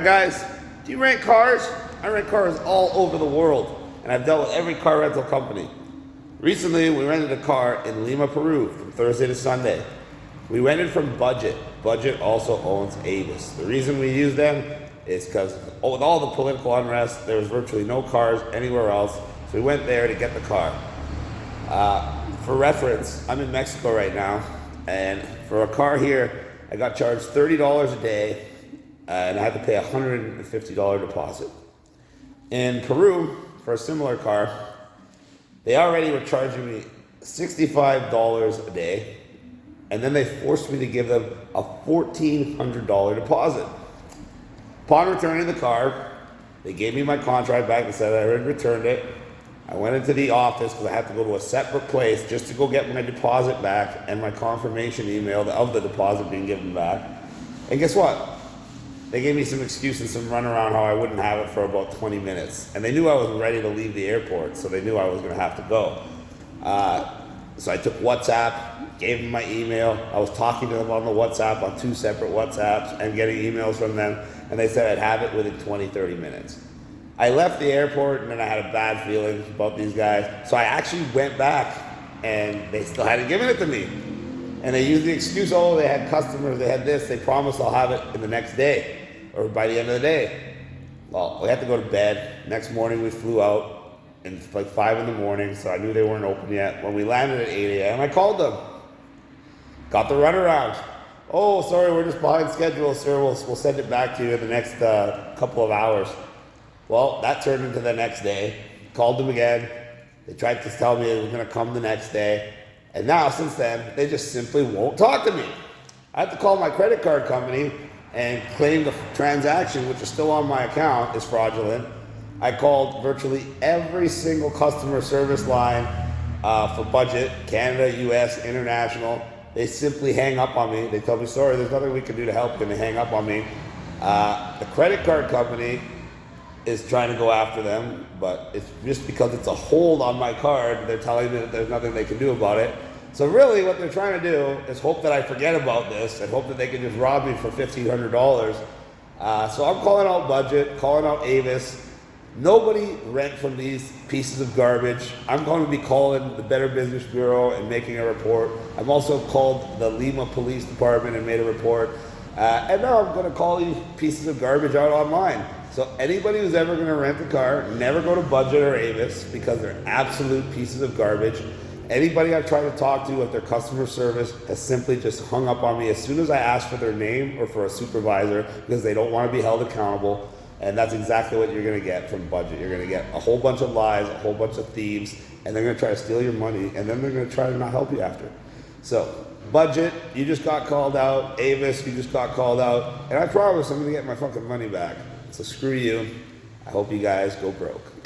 Guys, do you rent cars? I rent cars all over the world, and I've dealt with every car rental company. Recently, we rented a car in Lima, Peru, from Thursday to Sunday. We rented from Budget. Budget also owns Avis. The reason we use them is because with all the political unrest, there was virtually no cars anywhere else, so we went there to get the car. For reference, I'm in Mexico right now, and for a car here, I got charged $30 a day, and I had to pay a $150 deposit. In Peru, for a similar car, they already were charging me $65 a day, and then they forced me to give them a $1,400 deposit. Upon returning the car, they gave me my contract back and said I had returned it. I went into the office because I had to go to a separate place just to go get my deposit back and my confirmation email of the deposit being given back. And guess what? They gave me some excuse and some runaround how I wouldn't have it for about 20 minutes. And they knew I was ready to leave the airport, so they knew I was going to have to go. So I took WhatsApp, gave them my email. I was talking to them on the WhatsApp, on 2 separate WhatsApps, and getting emails from them. And they said I'd have it within 20, 30 minutes. I left the airport, and then I had a bad feeling about these guys. So I actually went back, and they still hadn't given it to me. And they used the excuse, oh, they had customers, they had this, they promised I'll have it in the next day, or by the end of the day. Well, we had to go to bed. Next morning we flew out, and it's like 5 in the morning, so I knew they weren't open yet. When we landed at 8 a.m., I called them. Got the runaround. Oh, sorry, we're just behind schedule, sir. We'll send it back to you in the next couple of hours. Well, that turned into the next day. Called them again. They tried to tell me it was going to come the next day. And now, since then, they just simply won't talk to me. I have to call my credit card company and claim the transaction, which is still on my account, is fraudulent. I called virtually every single customer service line for Budget, Canada, US, international. They simply hang up on me. They tell me, sorry, there's nothing we can do to help you, and they hang up on me. The credit card company is trying to go after them, but it's just because it's a hold on my card, they're telling me that there's nothing they can do about it. So really what they're trying to do is hope that I forget about this and hope that they can just rob me for $1,500. So I'm calling out Budget, calling out Avis. Nobody rent from these pieces of garbage. I'm going to be calling the Better Business Bureau and making a report. I've also called the Lima Police Department and made a report. And now I'm going to call these pieces of garbage out online. So anybody who's ever going to rent a car, never go to Budget or Avis because they're absolute pieces of garbage. Anybody I've tried to talk to with their customer service has simply just hung up on me as soon as I ask for their name or for a supervisor because they don't want to be held accountable. And that's exactly what you're going to get from Budget. You're going to get a whole bunch of lies, a whole bunch of thieves, and they're going to try to steal your money, and then they're going to try to not help you after. So Budget, you just got called out. Avis, you just got called out. And I promise I'm going to get my fucking money back. So screw you. I hope you guys go broke.